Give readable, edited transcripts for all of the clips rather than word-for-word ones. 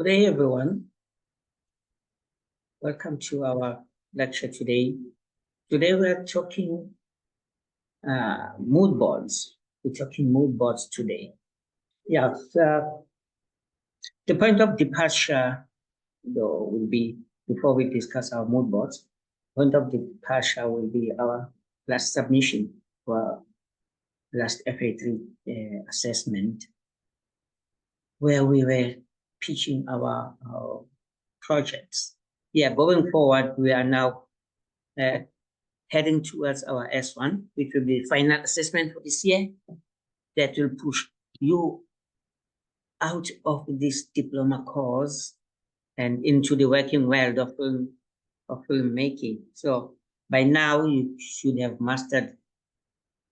Good day, everyone. Welcome to our lecture today. Today we're talking mood boards. We're talking mood boards today. Yeah, the point of departure, though, will be, before we discuss our mood boards, point of departure will be our last submission for last FA3 assessment, where we were pitching our projects. Yeah, going forward, we are now heading towards our S1, which will be final assessment for this year, that will push you out of this diploma course and into the working world of filmmaking. So by now you should have mastered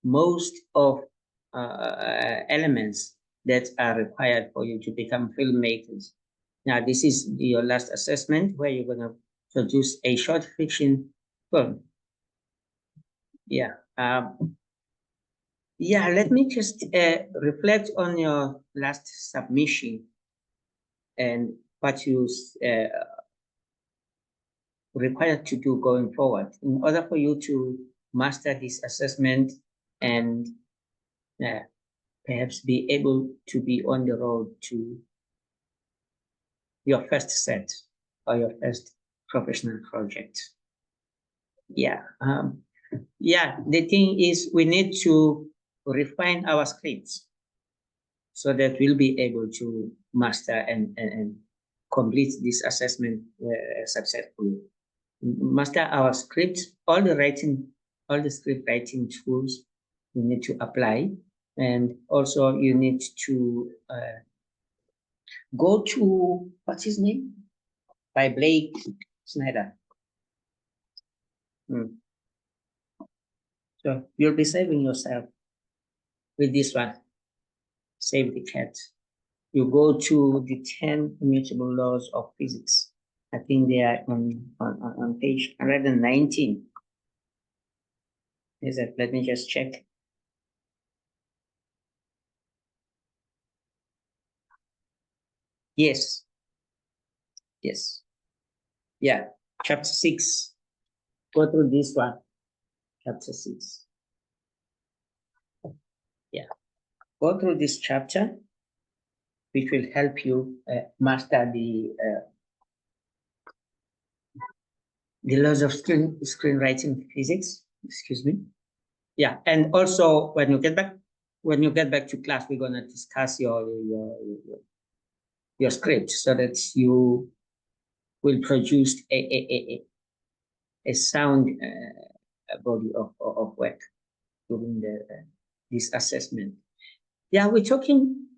most of elements that are required for you to become filmmakers. Now, this is your last assessment where you're going to produce a short fiction film. Yeah. Let me just reflect on your last submission and what you required to do going forward in order for you to master this assessment and perhaps be able to be on the road to your first set or your first professional project. The thing is, we need to refine our scripts so that we'll be able to master and complete this assessment successfully. Master our script, all the script writing tools you need to apply, and also you need to go to, what's his name? By Blake Snyder. So you'll be saving yourself with this one. Save the cat. You go to the 10 immutable laws of physics. I think they are on page 119. Is it? Let me just check. Yes. Yeah, chapter 6. Go through this one. Chapter 6. Yeah. Go through this chapter, which will help you master the laws of screenwriting physics. Excuse me. Yeah, and also when you get back to class, we're gonna discuss your script so that you will produce a sound body of work during this assessment. Yeah, we're talking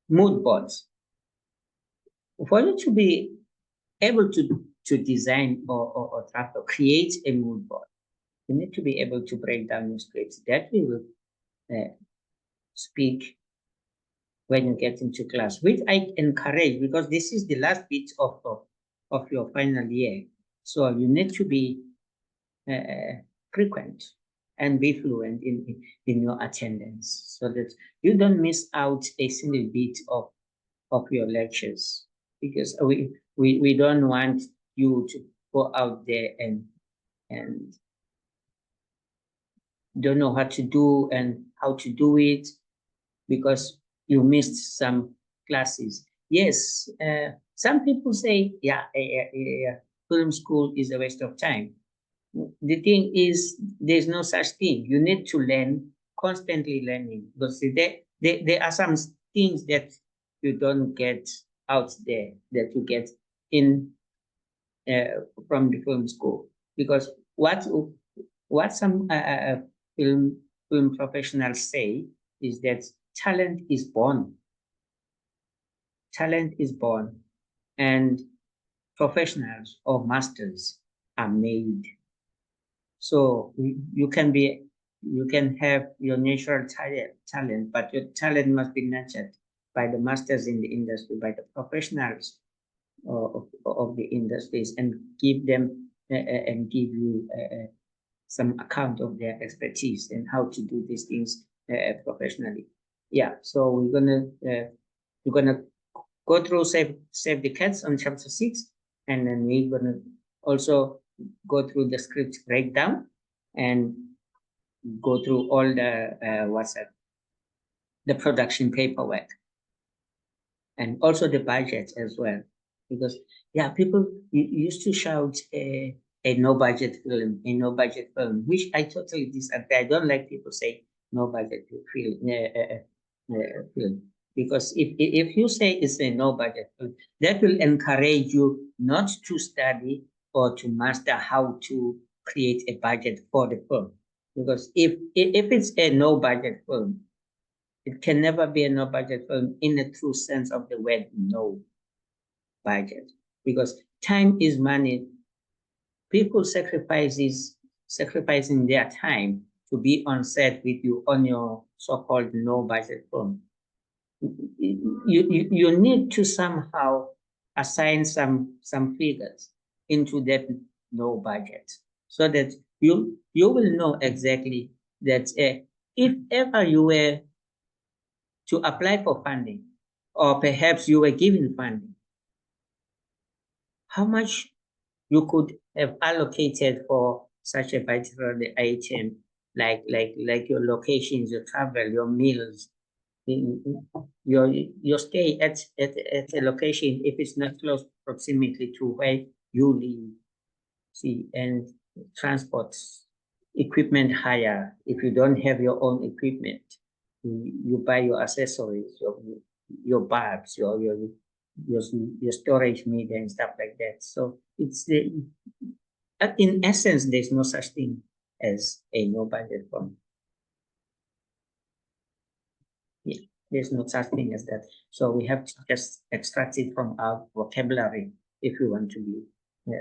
mood boards. For you to be able to design or draft or create a mood board, you need to be able to break down your scripts. That we will speak when you get into class, which I encourage, because this is the last bit of your final year. So you need to be frequent and be fluent in your attendance so that you don't miss out a single bit of your lectures, because we don't want you to go out there and don't know what to do and how to do it because you missed some classes. Yes, some people say, film school is a waste of time. The thing is, there's no such thing. You need to learn, constantly learning, because there are some things that you don't get out there that you get in from the film school. Because what some film professionals say is that talent is born. Talent is born, and professionals or masters are made. So you can have your natural talent, but your talent must be nurtured by the masters in the industry, by the professionals of the industries, and give them and give you some account of their expertise and how to do these things professionally. Yeah, so we're gonna You're gonna go through save the cats on chapter 6, and then we're gonna also go through the script breakdown and go through all the the production paperwork, and also the budget as well. Because yeah, people used to shout a no budget film, which I totally disagree. I don't like people say no budget film, because if you say it's a no budget film, that will encourage you not to study or to master how to create a budget for the film. Because if it's a no budget film, it can never be a no budget film in the true sense of the word no budget, because time is money. People sacrificing their time to be on set with you on your so-called no budget film. You need to somehow assign some figures into that no budget, so that you will know exactly that if ever you were to apply for funding, or perhaps you were given funding, how much you could have allocated for such a particular item, like your locations, your travel, your meals, your stay at a location, if it's not close proximity to where you live, see, and transport, equipment hire. If you don't have your own equipment, you buy your accessories, your bulbs, your storage media and stuff like that. So it's in essence, there's no such thing as a no budget fund. Yeah, there's no such thing as that. So we have to just extract it from our vocabulary if we want to be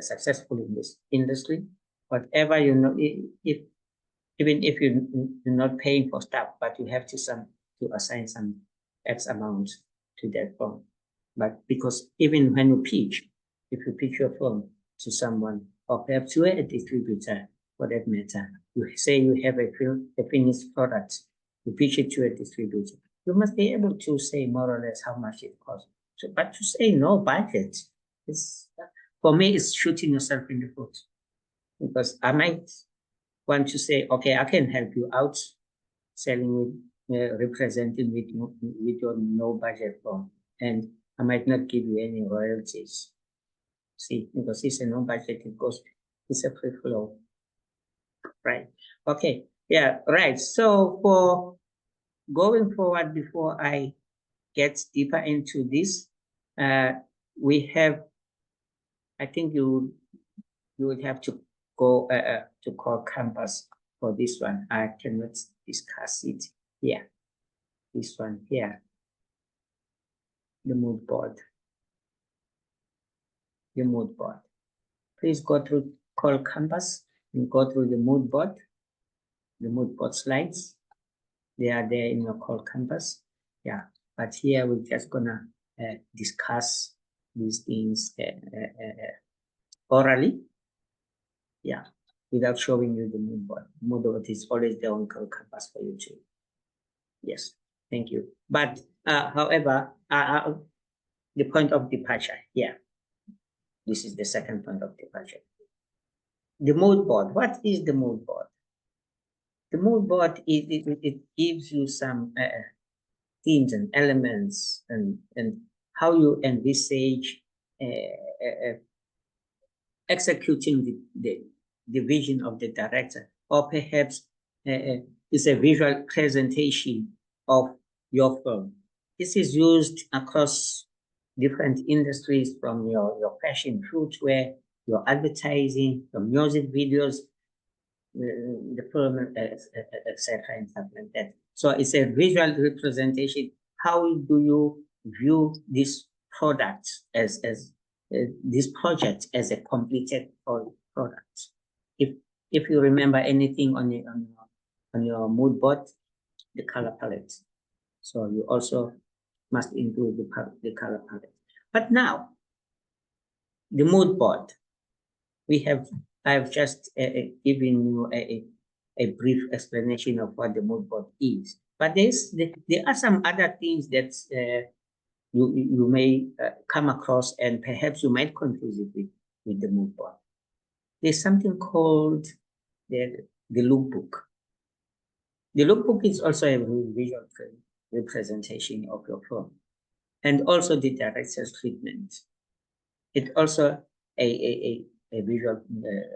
successful in this industry. Whatever you know, if even if you're not paying for stuff, but you have to assign some X amount to that firm. But because even when you pitch, if you pitch your firm to someone, or perhaps you are a distributor for that matter, you say you have a finished product, you pitch it to a distributor, you must be able to say more or less how much it costs. So, but to say no budget, for me, it's shooting yourself in the foot, because I might want to say, okay, I can help you out selling with representing with your no budget firm, and I might not give you any royalties. See, because it's a no budget, it's a free flow, right? Okay, yeah, right. So for going forward, before I get deeper into this, we have, I think you would have to go to Core Campus for this one. I cannot discuss it here. This one here, the mood board. The mood board. Please go through Core Campus and go through the mood board slides. They are there in your Core Campus. Yeah, but here we're just gonna discuss these things orally. Yeah, without showing you the mood board. Mood board is always there on Core Campus for you too. Yes, thank you. But however, the point of departure, yeah, this is the second point of departure. The mood board. What is the mood board? The mood board, it gives you some themes and elements and how you envisage executing the vision of the director, or perhaps it's a visual presentation of your firm. This is used across different industries, from your fashion, footwear, your advertising, your music videos, the firm, etc., and stuff like that. So it's a visual representation. How do you view this product as this project as a completed product? If you remember anything on your mood board, the color palette. So you also must include the color palette. But now, the mood board, I've just given you a brief explanation of what the mood board is. But there are some other things that you may come across, and perhaps you might confuse it with the mood board. There's something called the lookbook. The lookbook is also a visual representation of your film, and also the director's treatment. It's also a visual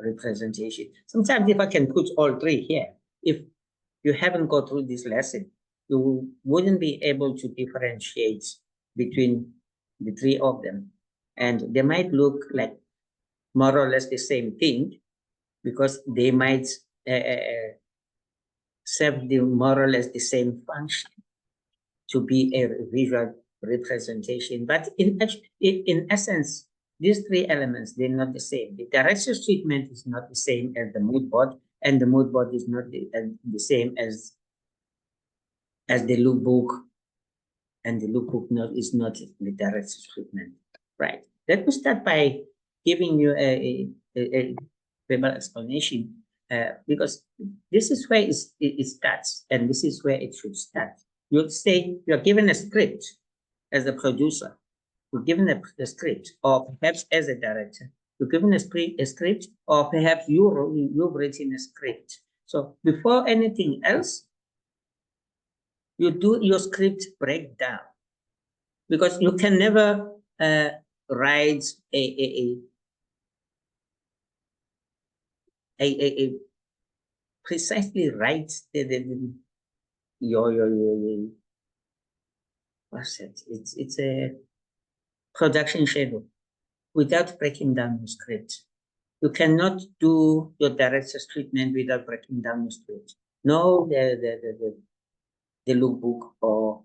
representation. Sometimes if I can put all three here, if you haven't gone through this lesson, you wouldn't be able to differentiate between the three of them. And they might look like more or less the same thing, because they might serve the more or less the same function to be a visual representation. But in essence, these three elements, they're not the same. The director's treatment is not the same as the mood board, and the mood board is not the same as the lookbook, and the lookbook is not the director's treatment. Right. Let me start by giving you a verbal explanation, because this is where it starts, and this is where it should start. You'd say you're given a script as a producer, you're given a script, or perhaps as a director, you're given a script, or perhaps you've written a script. So before anything else, you do your script breakdown, because you can never write a precisely write your what's it? It's a production schedule without breaking down your script. You cannot do your director's treatment without breaking down your script. No, the lookbook or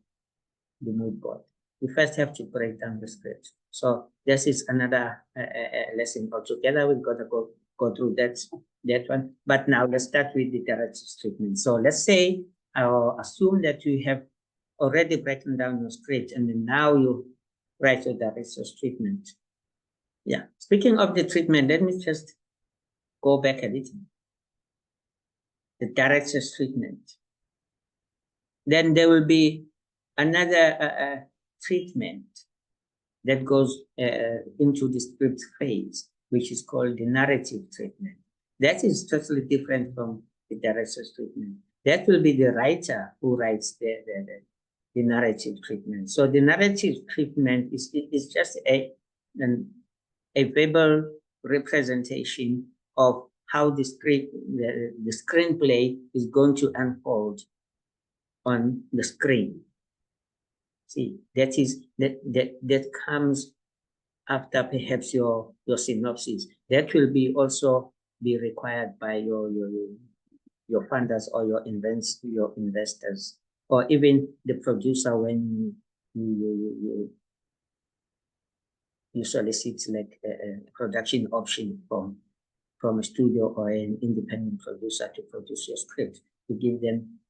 the mood board. You first have to break down the script. So this is another lesson altogether. We've got to go through that one. But now let's start with the director's treatment. So let's say, assume that you have already broken down your script, and then now you write your director's treatment. Yeah. Speaking of the treatment, let me just go back a little. The director's treatment. Then there will be another treatment that goes into the script phase, which is called the narrative treatment. That is totally different from the director's treatment. That will be the writer who writes the narrative treatment. So the narrative treatment is just a verbal representation of how the screenplay is going to unfold on the screen. See, that comes after perhaps your synopsis. That will also be required by your funders or your investors, or even the producer when you solicit like a production option from a studio or an independent producer to produce your script. You give them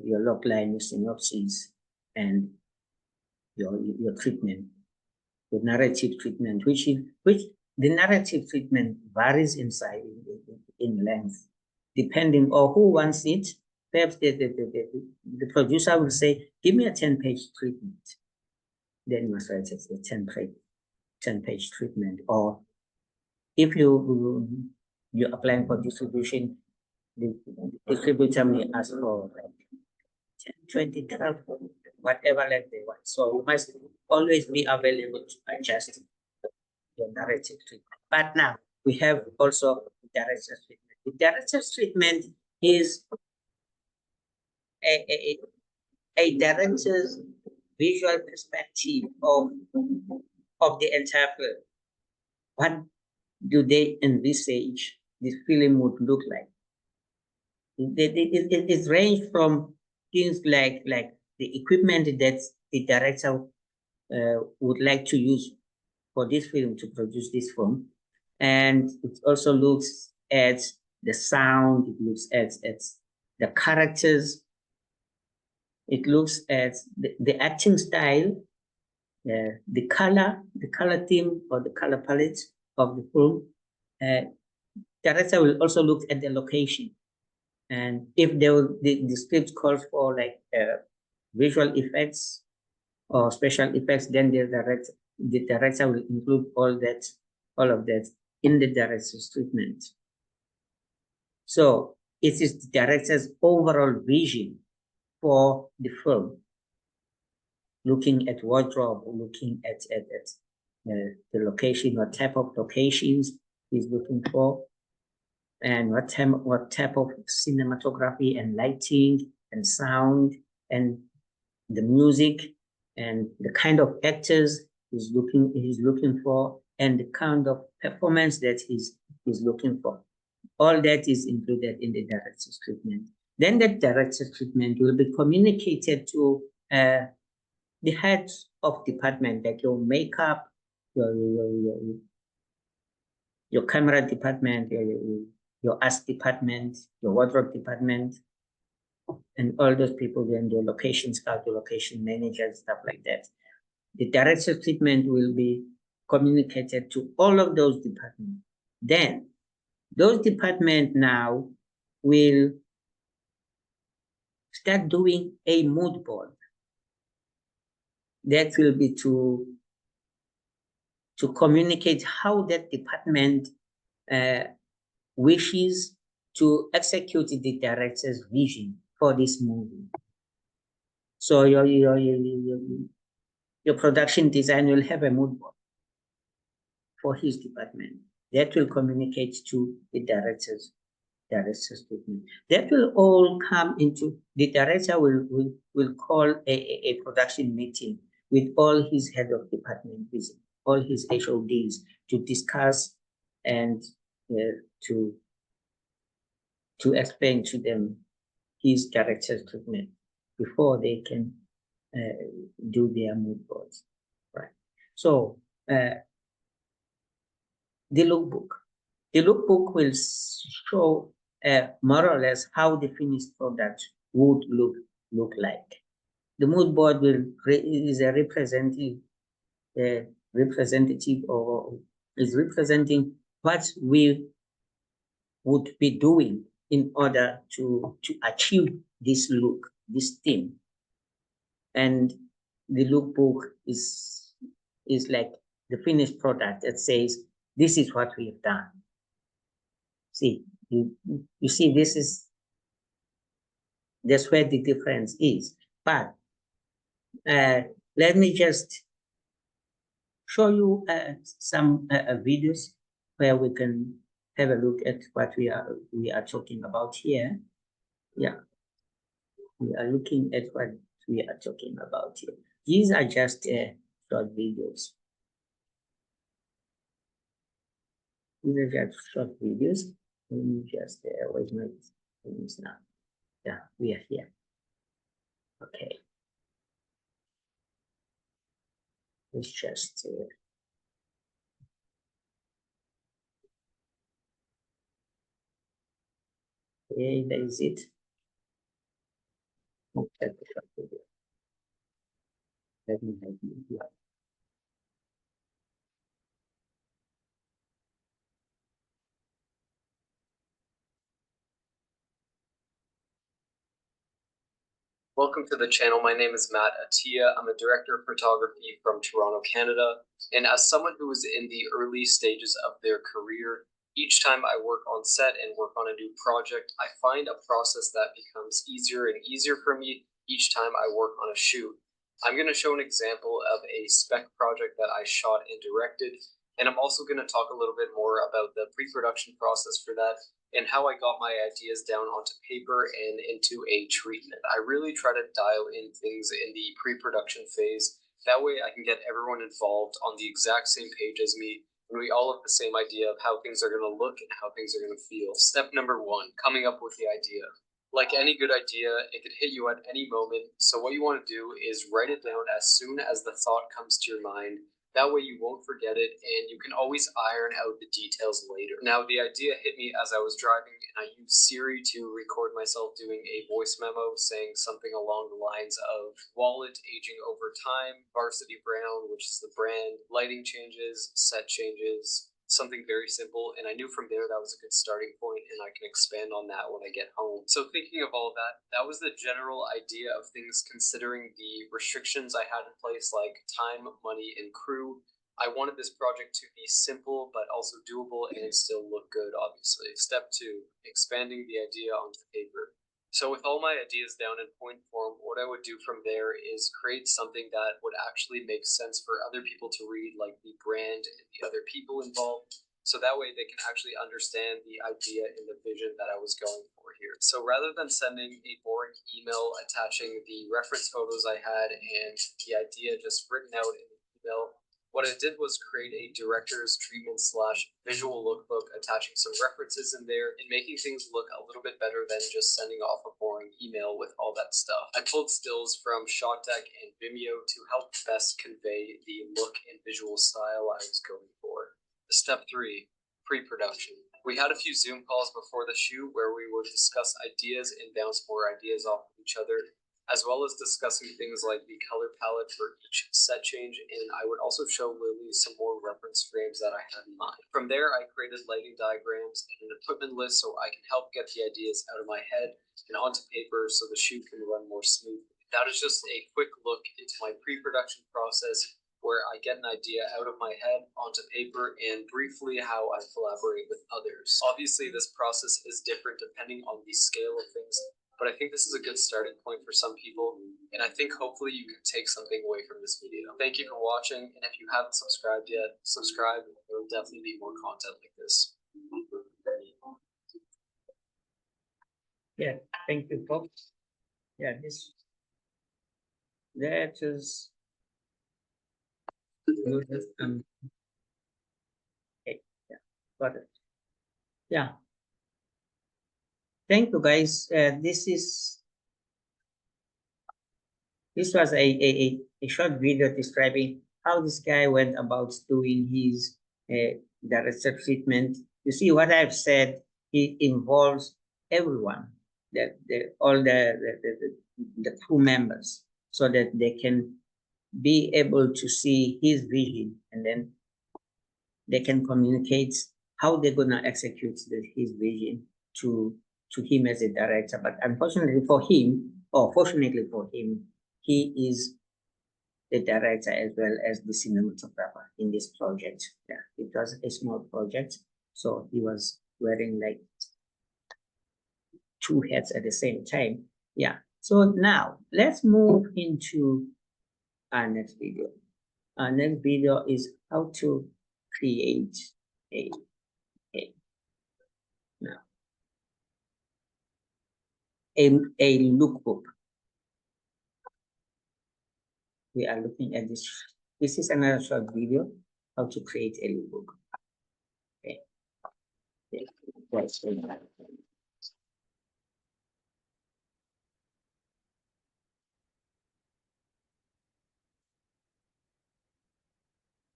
your logline, your synopsis, and your treatment, the narrative treatment, which the narrative treatment varies in size, in length, depending on who wants it. Perhaps the producer will say, give me a 10-page treatment. Then you must write a 10-page treatment. Or if you're applying for distribution, the distributor may ask for like 10, 20, 12, whatever length they want. So you must always be available to adjust your narrative treatment. But now we have also the director's treatment. The director's treatment is a director's visual perspective of the entire film. What do they envisage this film would look like? It ranges from things like the equipment that the director would like to use for this film, to produce this film. And it also looks at the sound, it looks at the characters, it looks at the acting style, the color theme or the color palette of the film. Director will also look at the location. And if the script calls for like visual effects, or special effects, then the director will include all of that in the director's treatment. So it is the director's overall vision for the film, looking at wardrobe, looking at the location, what type of locations he's looking for, and what type of cinematography and lighting and sound and the music and the kind of actors he's looking for, and the kind of performance that he's looking for. All that is included in the director's treatment. Then that director's treatment will be communicated to the heads of department, like your makeup, your camera department, your art department, your wardrobe department, and all those people, then your location scout, your location manager, stuff like that. The director's treatment will be communicated to all of those departments. Then those departments now will start doing a mood board. That will be to communicate how that department wishes to execute the director's vision for this movie. So your production design will have a mood board for his department that will communicate to the director's treatment. That will all come into, the director will call a production meeting with all his head of department, with all his HODs, to discuss and to explain to them his director's treatment before they can do their mood boards, right? So the lookbook. The lookbook will show more or less how the finished product would look like. The mood board is a representative or is representing what we would be doing in order to achieve this look, this theme. And the lookbook is like the finished product that says, this is what we've done. See, you see, that's where the difference is. But let me just show you some videos where we can have a look at what we are talking about here. Yeah, we are looking at what we are talking about here. These are just short videos. These are just short videos. Let me just where's my things now? Yeah, we are here. Okay. Let's just okay, that is it. Let me help you here. Welcome to the channel. My name is Matt Atia. I'm a director of photography from Toronto, Canada. And as someone who is in the early stages of their career, each time I work on set and work on a new project, I find a process that becomes easier and easier for me each time I work on a shoot. I'm going to show an example of a spec project that I shot and directed, and I'm also going to talk a little bit more about the pre-production process for that and how I got my ideas down onto paper and into a treatment. I really try to dial in things in the pre-production phase. That way I can get everyone involved on the exact same page as me, and we all have the same idea of how things are going to look and how things are going to feel. Step number 1, coming up with the idea. Like any good idea, it could hit you at any moment, so what you want to do is write it down as soon as the thought comes to your mind. That way you won't forget it, and you can always iron out the details later. Now, the idea hit me as I was driving, and I used Siri to record myself doing a voice memo saying something along the lines of wallet aging over time, Varsity Brown, which is the brand, lighting changes, set changes, something very simple. And I knew from there that was a good starting point, and I can expand on that when I get home. So thinking of all that, that was the general idea of things, considering the restrictions I had in place, like time, money, and crew. I wanted this project to be simple, but also doable and still look good, obviously. Step 2, expanding the idea onto paper. So with all my ideas down in point form, what I would do from there is create something that would actually make sense for other people to read, like the brand and the other people involved. So that way they can actually understand the idea and the vision that I was going for here. So rather than sending a boring email attaching the reference photos I had and the idea just written out in the email, what I did was create a director's treatment / visual lookbook, attaching some references in there and making things look a little bit better than just sending off a boring email with all that stuff. I pulled stills from ShotDeck and Vimeo to help best convey the look and visual style I was going for. Step 3, pre-production. We had a few Zoom calls before the shoot where we would discuss ideas and bounce more ideas off of each other, as well as discussing things like the color palette for each set change, and I would also show Lily some more reference frames that I had in mind. From there, I created lighting diagrams and an equipment list so I can help get the ideas out of my head and onto paper so the shoot can run more smoothly. That is just a quick look into my pre-production process, where I get an idea out of my head onto paper, and briefly how I collaborate with others. Obviously, this process is different depending on the scale of things, but I think this is a good starting point for some people, and I think hopefully you can take something away from this video. Thank you for watching, and if you haven't subscribed yet, subscribe. There will definitely be more content like this. Yeah, thank you, folks. Yeah, that is okay, yeah, got it. Yeah. Thank you, guys. This was a short video describing how this guy went about doing his director treatment. You see, what I've said, it involves everyone, all the crew members, so that they can be able to see his vision, and then they can communicate how they're gonna execute his vision to him as a director. But unfortunately for him, or fortunately for him, he is the director as well as the cinematographer in this project. Yeah, it was a small project, so he was wearing like 2 hats at the same time. Yeah. So now let's move into our next video. Our next video is how to create a lookbook. We are looking at this. This is another short video, how to create a lookbook. Okay.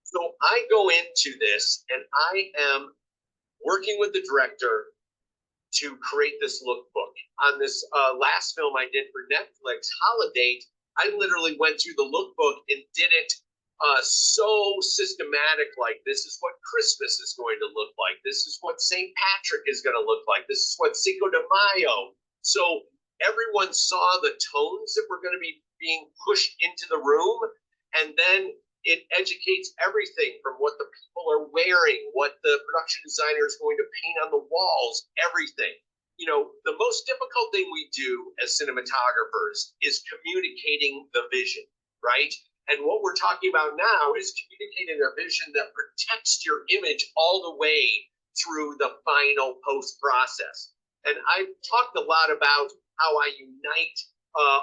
So I go into this and I am working with the director to create this lookbook. On this last film I did for Netflix, Holiday, I literally went through the lookbook and did it so systematic, like this is what Christmas is going to look like. This is what St. Patrick is going to look like. This is what Cinco de Mayo. So everyone saw the tones that were going to be being pushed into the room, and then it educates everything from what the people are wearing, what the production designer is going to paint on the walls, everything. You know, the most difficult thing we do as cinematographers is communicating the vision, right? And what we're talking about now is communicating a vision that protects your image all the way through the final post process. And I've talked a lot about how I unite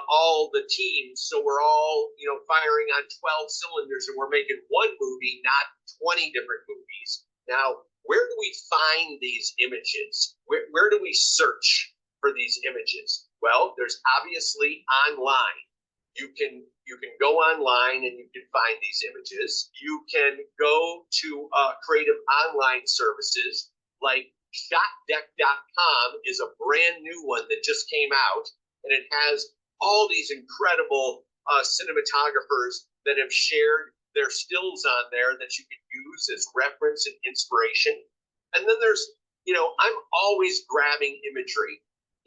all the teams, so we're all, you know, firing on 12 cylinders, and we're making one movie, not 20 different movies. Now, where do we find these images? Where do we search for these images? Well, there's obviously online. You can go online and you can find these images. You can go to creative online services like ShotDeck.com is a brand new one that just came out, and it has all these incredible cinematographers that have shared There's stills on there that you can use as reference and inspiration. And then there's, I'm always grabbing imagery.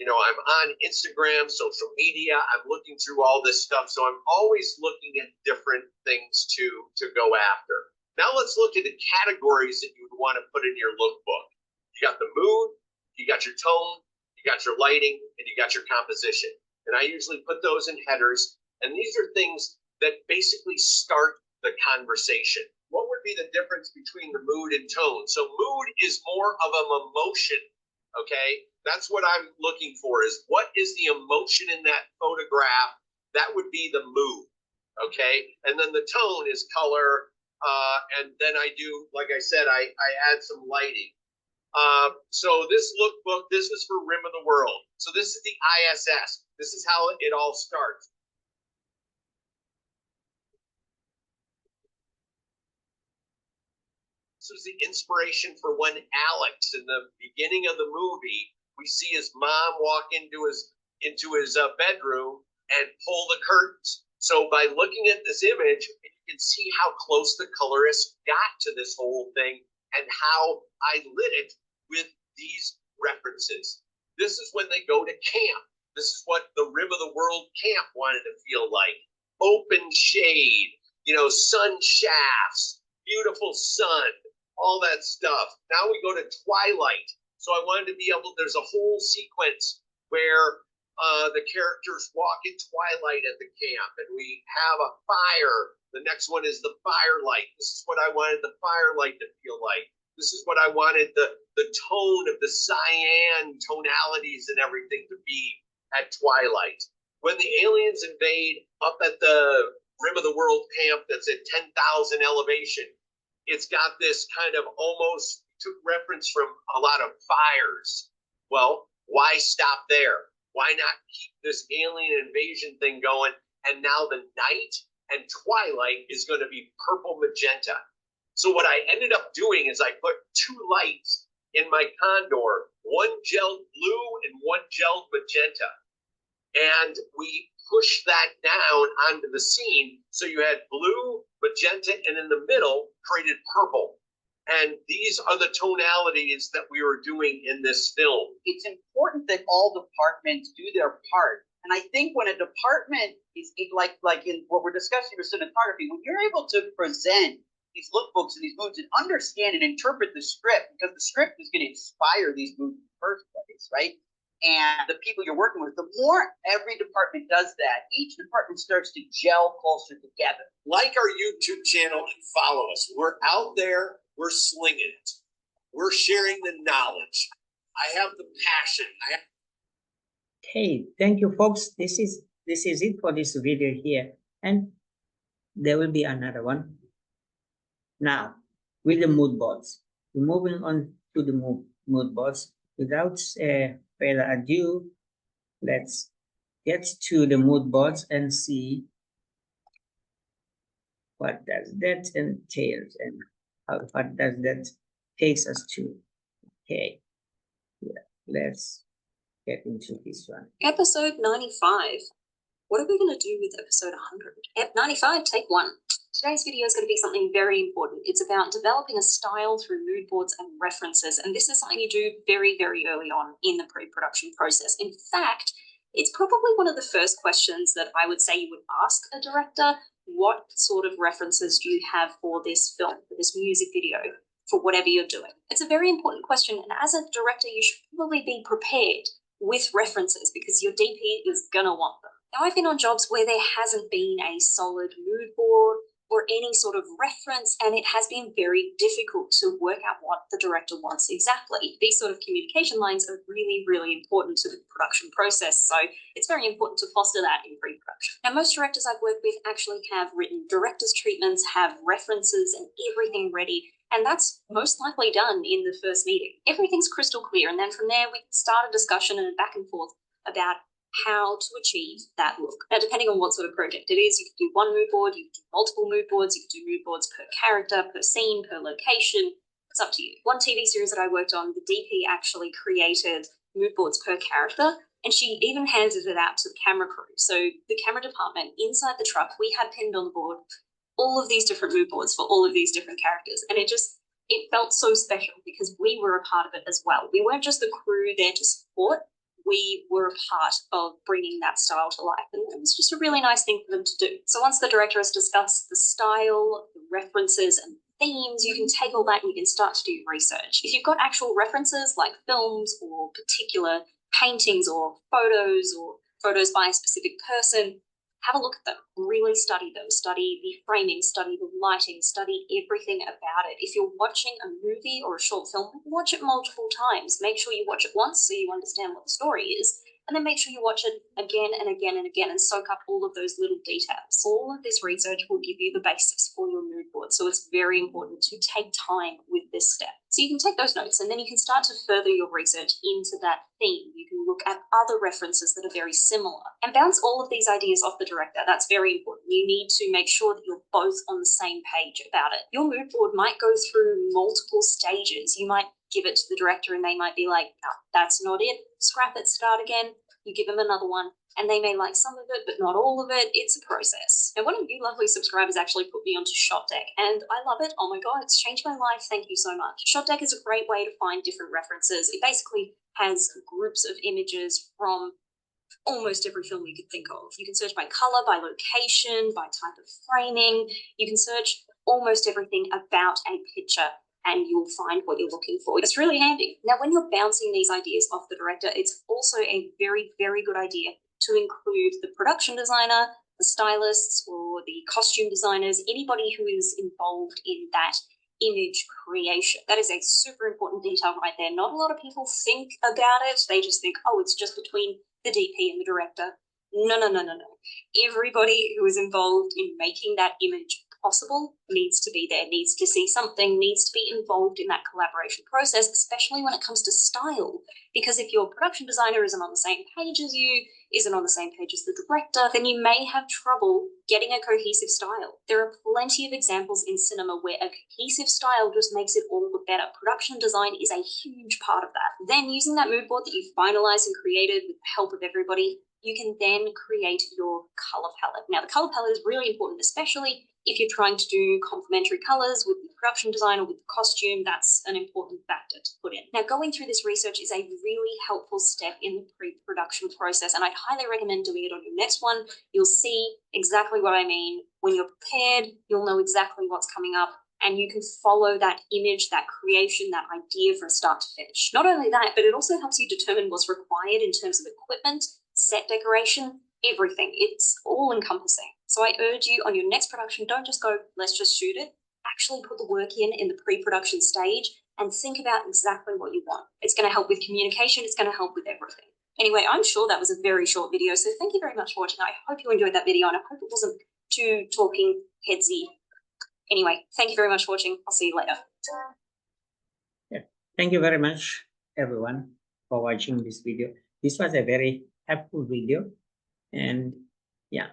I'm on Instagram, social media. I'm looking through all this stuff. So I'm always looking at different things to go after. Now let's look at the categories that you would want to put in your lookbook. You got the mood, you got your tone, you got your lighting, and you got your composition. And I usually put those in headers. And these are things that basically start the conversation. What would be the difference between the mood and tone? So mood is more of an emotion, okay? That's what I'm looking for, is what is the emotion in that photograph? That would be the mood, okay? And then the tone is color, and then I do, like I said, I add some lighting. So this lookbook, this is for Rim of the World. So this is the ISS. This is how it all starts. This was the inspiration for when Alex, in the beginning of the movie, we see his mom walk into his bedroom and pull the curtains. So by looking at this image, you can see how close the colorist got to this whole thing and how I lit it with these references. This is when they go to camp. This is what the Rim of the World camp wanted to feel like. Open shade, sun shafts, beautiful sun, all that stuff. Now we go to twilight. So I wanted to be there's a whole sequence where the characters walk in twilight at the camp, and we have a fire. The next one is the firelight. This is what I wanted the firelight to feel like. This is what I wanted the tone of the cyan tonalities and everything to be at twilight. When the aliens invade up at the Rim of the World camp that's at 10,000 elevation, it's got this kind of almost took reference from a lot of fires. Well, why stop there? Why not keep this alien invasion thing going? And now the night and twilight is going to be purple magenta. So what I ended up doing is I put two lights in my condor, one gelled blue and one gelled magenta. And we pushed that down onto the scene. So you had blue, magenta, and in the middle created purple. And these are the tonalities that we were doing in this film. It's important that all departments do their part. And I think when a department is like in what we're discussing with cinematography, when you're able to present these lookbooks and these moods and understand and interpret the script, because the script is going to inspire these moods in the first place, right? And the people you're working with, the more every department does that, each department starts to gel closer together. Like our YouTube channel and follow us. We're out there. We're slinging it. We're sharing the knowledge. I have the passion. Okay, thank you, folks. This is it for this video here, and there will be another one. Now, with the mood boards, we're moving on to the mood boards. Without further ado, let's get to the mood boards and see what does that entails and what does that takes us to. Okay, yeah, let's get into this one. Episode 95. What are we going to do with episode 100? Ep 95, take 1. Today's video is going to be something very important. It's about developing a style through mood boards and references, and this is something you do very, very early on in the pre-production process. In fact, it's probably one of the first questions that I would say you would ask a director. What sort of references do you have for this film, for this music video, for whatever you're doing? It's a very important question, and as a director, you should probably be prepared with references because your DP is going to want them. Now, I've been on jobs where there hasn't been a solid mood board or any sort of reference, and it has been very difficult to work out what the director wants exactly. These sort of communication lines are really, really important to the production process, so it's very important to foster that in pre-production. Now, most directors I've worked with actually have written director's treatments, have references and everything ready, and that's most likely done in the first meeting. Everything's crystal clear, and then from there we start a discussion and a back and forth about how to achieve that look. Now, depending on what sort of project it is, you can do one mood board, you can do multiple mood boards, you can do mood boards per character, per scene, per location. It's up to you. One TV series that I worked on, the DP actually created mood boards per character, and she even handed it out to the camera crew. So the camera department inside the truck, we had pinned on the board all of these different mood boards for all of these different characters. And it felt so special because we were a part of it as well. We weren't just the crew there to support, we were a part of bringing that style to life. And it was just a really nice thing for them to do. So once the director has discussed the style, the references, and themes, you can take all that and you can start to do your research. If you've got actual references like films or particular paintings or photos by a specific person, have a look at them, really study them, study the framing, study the lighting, study everything about it. If you're watching a movie or a short film, watch it multiple times. Make sure you watch it once so you understand what the story is, and then make sure you watch it again and again and again and soak up all of those little details. All of this research will give you the basis for your mood board, so it's very important to take time with this step. So you can take those notes and then you can start to further your research into that theme. You can look at other references that are very similar and bounce all of these ideas off the director. That's very important. You need to make sure that you're both on the same page about it. Your mood board might go through multiple stages. You might give it to the director and they might be like, no, that's not it. Scrap it, start again. You give them another one and they may like some of it, but not all of it. It's a process. Now, one of you lovely subscribers actually put me onto ShotDeck and I love it. Oh my God, it's changed my life. Thank you so much. ShotDeck is a great way to find different references. It basically has groups of images from almost every film you could think of. You can search by color, by location, by type of framing. You can search almost everything about a picture and you'll find what you're looking for. It's really handy. Now, when you're bouncing these ideas off the director, it's also a very, very good idea to include the production designer, the stylists, or the costume designers, anybody who is involved in that image creation. That is a super important detail right there. Not a lot of people think about it. They just think, oh, it's just between the DP and the director. No. Everybody who is involved in making that image possible needs to be there, needs to see something, needs to be involved in that collaboration process, especially when it comes to style. Because if your production designer isn't on the same page as you, isn't on the same page as the director, then you may have trouble getting a cohesive style. There are plenty of examples in cinema where a cohesive style just makes it all the better. Production design is a huge part of that. Then using that mood board that you've finalized and created with the help of everybody, you can then create your color palette. Now, the color palette is really important, especially if you're trying to do complementary colors with the production design or with the costume. That's an important factor to put in. Now, going through this research is a really helpful step in the pre-production process, and I'd highly recommend doing it on your next one. You'll see exactly what I mean. When you're prepared, you'll know exactly what's coming up, and you can follow that image, that creation, that idea from start to finish. Not only that, but it also helps you determine what's required in terms of equipment, set decoration, everything. It's all encompassing. So I urge you on your next production, don't just go, let's just shoot it. Actually put the work in the pre-production stage and think about exactly what you want. It's going to help with communication. It's going to help with everything. Anyway, I'm sure that was a very short video. So thank you very much for watching. I hope you enjoyed that video and I hope it wasn't too talking headsy. Anyway, thank you very much for watching. I'll see you later. Thank you very much, everyone, for watching this video. This was a very helpful video. And yeah,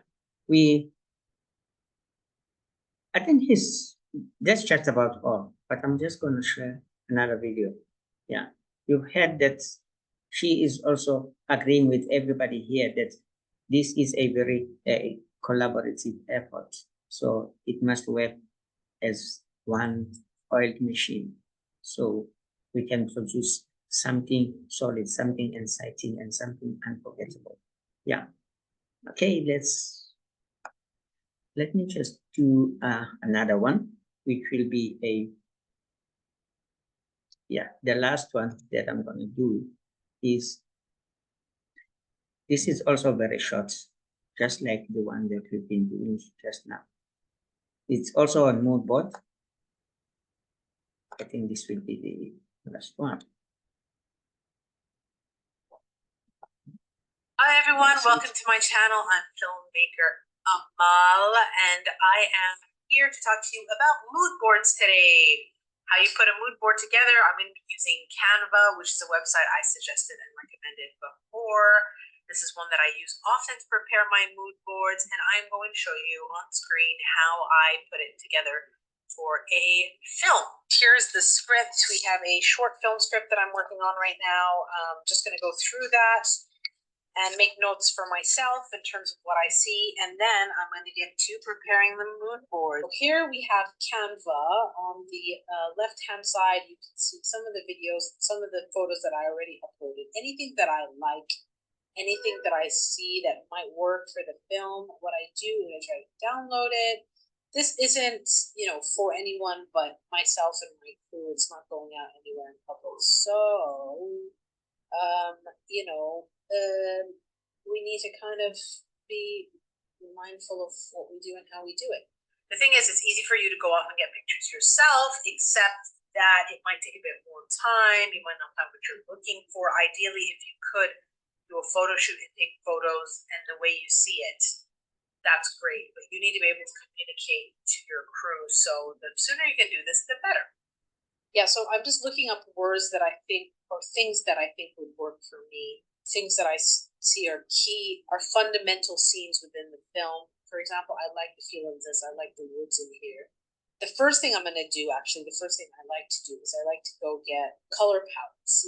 I think that's just about all, but I'm just going to share another video. Yeah, you've heard that she is also agreeing with everybody here that this is a very collaborative effort. So it must work as one oiled machine. So we can produce something solid, something exciting, and something unforgettable. Yeah. Okay, let me just do another one, which will be the last one that I'm going to do is, this is also very short, just like the one that we've been doing just now. It's also a mood board. I think this will be the last one. Hi everyone, welcome to my channel. I'm filmmaker Amal, and I am here to talk to you about mood boards today. How you put a mood board together. I'm going to be using Canva, which is a website I suggested and recommended before. This is one that I use often to prepare my mood boards, and I'm going to show you on screen how I put it together for a film. Here's the script. We have a short film script that I'm working on right now. Just going to go through that. and make notes for myself in terms of what I see, and then I'm going to get to preparing the mood board. Here we have Canva. On the left-hand side, you can see some of the videos, some of the photos that I already uploaded. Anything that I like, anything that I see that might work for the film, what I do is I download it. This isn't, for anyone but myself and my crew. It's not going out anywhere in public. So, we need to kind of be mindful of what we do and how we do it. The thing is, it's easy for you to go off and get pictures yourself, except that it might take a bit more time. You might not find what you're looking for. Ideally, if you could do a photo shoot and take photos and the way you see it, that's great. But you need to be able to communicate to your crew. So the sooner you can do this, the better. Yeah, so I'm just looking up words that I think, or things that I think would work for me. Things that I see are key, are fundamental scenes within the film. For example, I like the feel of this. I like the woods in here. The first thing I'm going to do, actually, the first thing I like to do is I like to go get color palettes,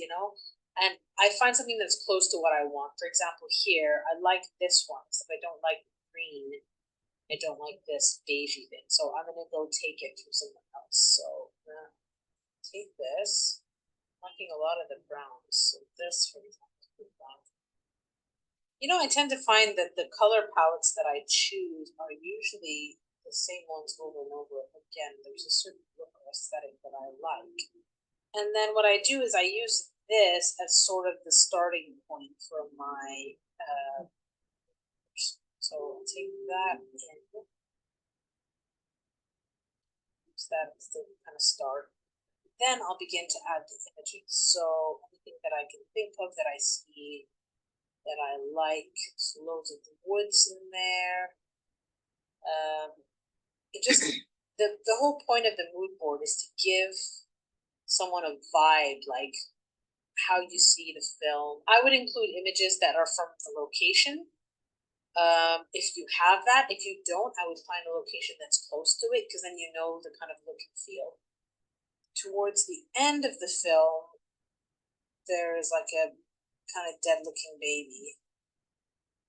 and I find something that's close to what I want. For example, here, I like this one, except I don't like green. I don't like this beigey thing. So I'm going to go take it from someone else. So take this. I'm liking a lot of the browns. So this, for example, is brown. I tend to find that the color palettes that I choose are usually the same ones over and over again. There's a certain look or aesthetic that I like. And then what I do is I use this as sort of the starting point for my, so I'll take that and use that as the kind of start. Then I'll begin to add the images. So anything that I can think of that I see that I like, so loads of the woods in there. It just the whole point of the mood board is to give someone a vibe, like how you see the film. I would include images that are from the location. If you have that, if you don't, I would find a location that's close to it, because then you know the kind of look and feel. Towards the end of the film, there's like a kind of dead looking baby,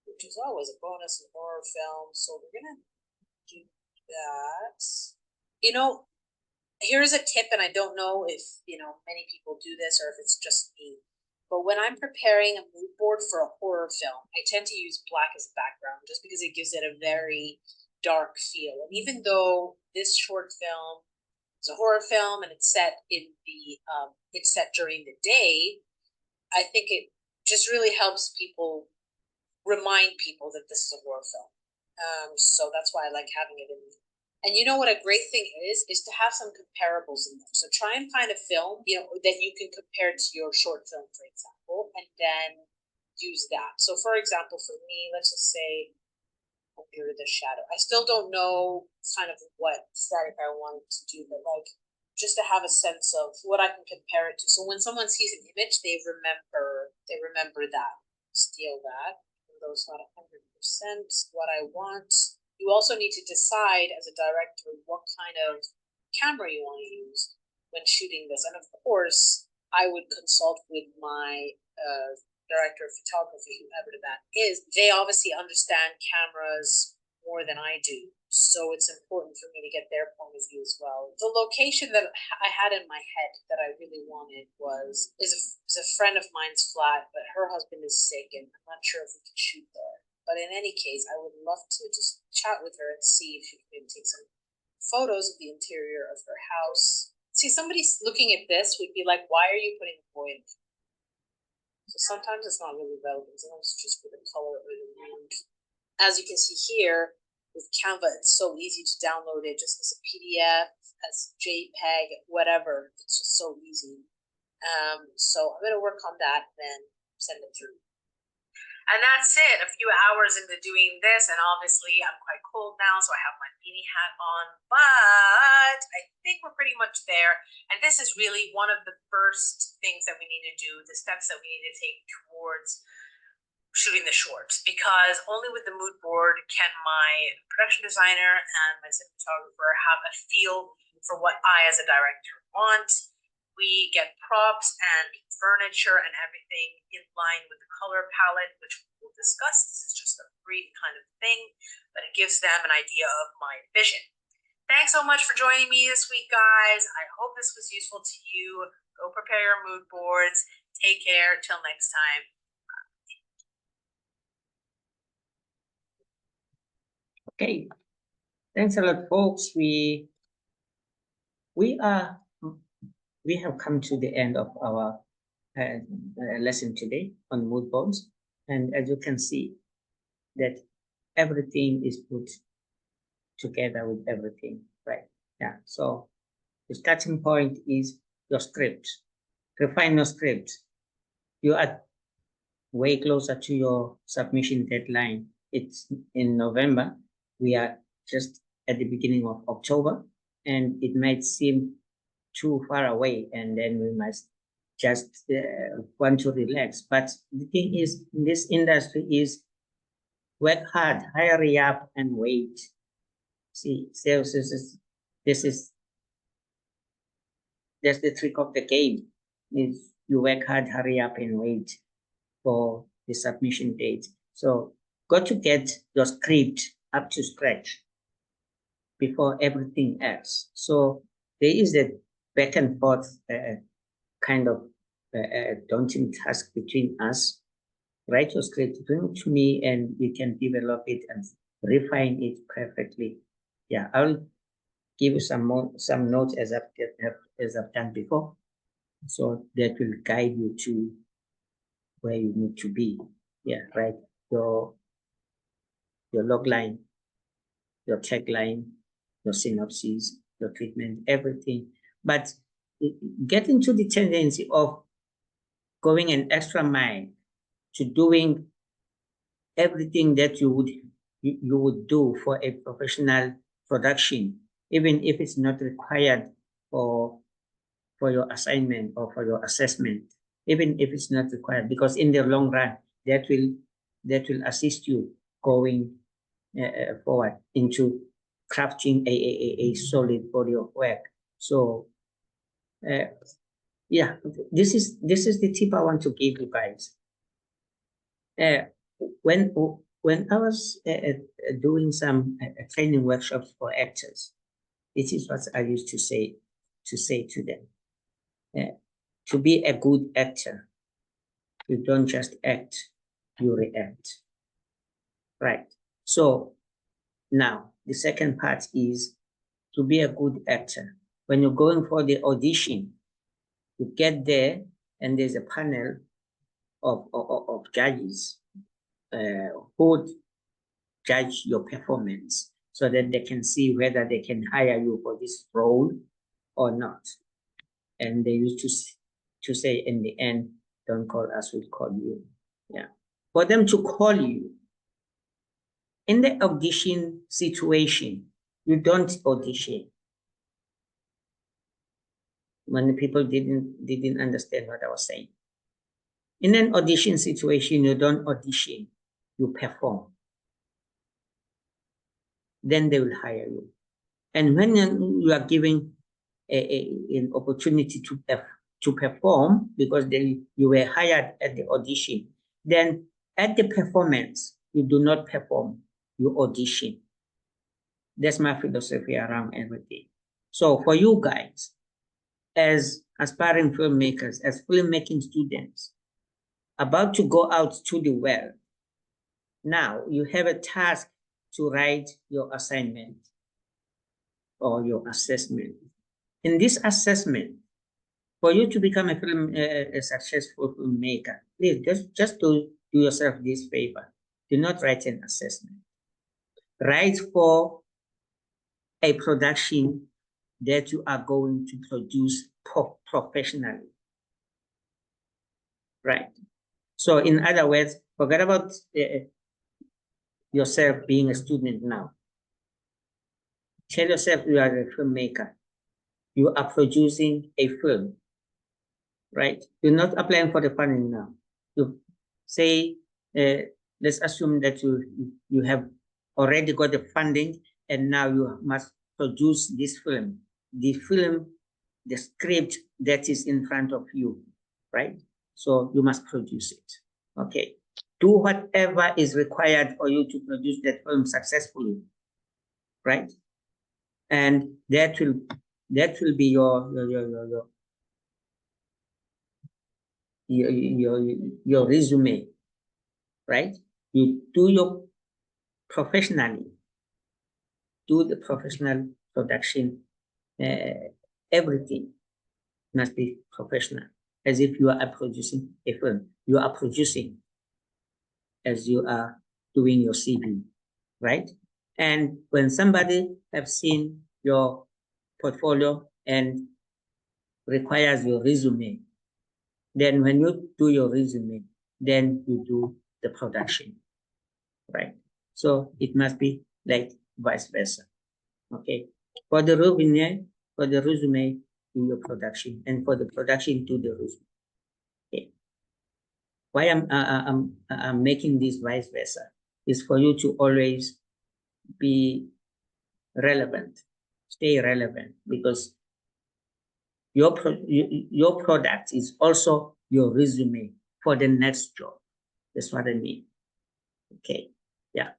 which is always a bonus in horror films. So we're gonna do that. Here's a tip, and I don't know if many people do this or if it's just me. But when I'm preparing a mood board for a horror film, I tend to use black as a background just because it gives it a very dark feel. And even though this short film is a horror film and it's set during the day, I think it just really helps people, remind people that this is a horror film. So that's why I like having it in. And what a great thing is to have some comparables in there. So try and find a film, that you can compare to your short film, for example, and then use that. So for example, for me, let's just say Under the Shadow. I still don't know kind of what aesthetic I wanted to do, but like just to have a sense of what I can compare it to. So when someone sees an image, they remember that. Steal that. Though it's not 100% what I want. You also need to decide as a director what kind of camera you want to use when shooting this. And of course, I would consult with my director of photography, whoever that is. They obviously understand cameras more than I do. So it's important for me to get their point of view as well. The location that I had in my head that I really wanted is a friend of mine's flat, but her husband is sick and I'm not sure if we can shoot there. But in any case, I would love to just chat with her and see if she can maybe take some photos of the interior of her house. See, somebody looking at this would be like, why are you putting a boy in? So sometimes it's not really relevant. Sometimes it's just for the color or the mood. As you can see here, with Canva, it's so easy to download it just as a PDF, as JPEG, whatever. It's just so easy. So I'm going to work on that and then send it through. And that's it, a few hours into doing this, and obviously I'm quite cold now, so I have my beanie hat on, but I think we're pretty much there. And this is really one of the first things that we need to do, the steps that we need to take towards shooting the shorts, because only with the mood board can my production designer and my cinematographer have a feel for what I as a director want. We get props and furniture and everything in line with the color palette, which we'll discuss. This is just a brief kind of thing, but it gives them an idea of my vision. Thanks so much for joining me this week, guys. I hope this was useful to you. Go prepare your mood boards. Take care. Till next time. Okay, thanks a lot, folks. We have come to the end of our lesson today on mood boards, and as you can see, that everything is put together with everything, right? Yeah. So the starting point is your script. Refine your script. You are way closer to your submission deadline. It's in November. We are just at the beginning of October, and it might seem too far away, and then we must just want to relax. But the thing is, in this industry is work hard, hurry up and wait. See, sales that's the trick of the game, is you work hard, hurry up and wait for the submission date. So got to get your script up to scratch before everything else. So there is a back and forth kind of daunting task between us. Write your script, bring it to me, and we can develop it and refine it perfectly. Yeah, I'll give you some notes as I've done before, so that will guide you to where you need to be. Yeah, right. Your log line, your tagline, your synopsis, your treatment, everything. But get into the tendency of going an extra mile to doing everything that you would do for a professional production, even if it's not required for your assignment or for your assessment, even if it's not required, because in the long run, that will assist you going forward into crafting a solid body of work. So yeah, this is the tip I want to give you guys. When I was doing some training workshops for actors, this is what I used to say to them. To be a good actor, you don't just act, you react. Right. So now the second part is to be a good actor. When you're going for the audition, you get there and there's a panel of judges who judge your performance, so that they can see whether they can hire you for this role or not. And they used to say in the end, don't call us, we'll call you. Yeah. For them to call you, in the audition situation, you don't audition. When the people didn't understand what I was saying. In an audition situation, you don't audition, you perform. Then they will hire you. And when you are given an opportunity to perform, because you were hired at the audition, then at the performance, you do not perform, you audition. That's my philosophy around everything. So for you guys, as aspiring filmmakers, as filmmaking students, about to go out to the world, now you have a task to write your assignment or your assessment. In this assessment, for you to become a successful filmmaker, please just do yourself this favor. Do not write an assessment. Write for a production that you are going to produce professionally. Right. So in other words, forget about yourself being a student now. Tell yourself you are a filmmaker. You are producing a film, right? You're not applying for the funding now. You say, let's assume that you have already got the funding, and now you must produce this film. The film the script that is in front of you, right? So you must produce it. Okay. Do whatever is required for you to produce that film successfully, right? And that will be your resume, right? You do your professionally, do the professional production, everything must be professional, as if you are producing a film. You are producing as you are doing your CV, right? And when somebody have seen your portfolio and requires your resume, then when you do your resume, then you do the production, right? So it must be like vice versa. Okay. For the resume, do your production, and for the production, do the resume. Okay. Why I'm making this vice versa is for you to always be relevant, stay relevant, because your product is also your resume for the next job. That's what I mean. Okay. Yeah.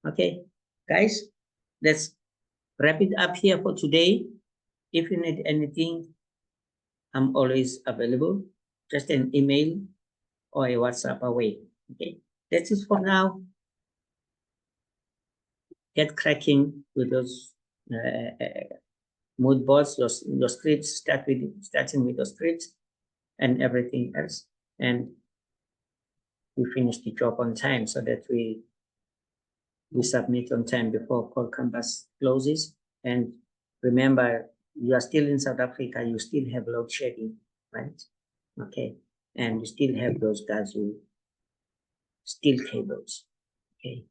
Okay, guys, let's wrap it up here for today. If you need anything, I'm always available. Just an email or a WhatsApp away. Okay, that's it for now. Get cracking with those mood boards, your scripts. Starting with your scripts and everything else, and we finish the job on time so that we submit on time before Call Campus closes. And remember, you are still in South Africa, you still have load shedding, right? Okay, and you still have those guys who steel cables, okay?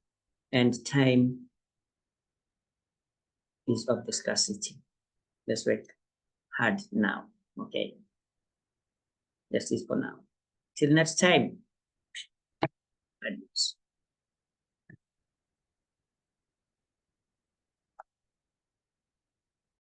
And time is of the scarcity. Let's work hard now, okay? That's it for now. Till next time. Adios.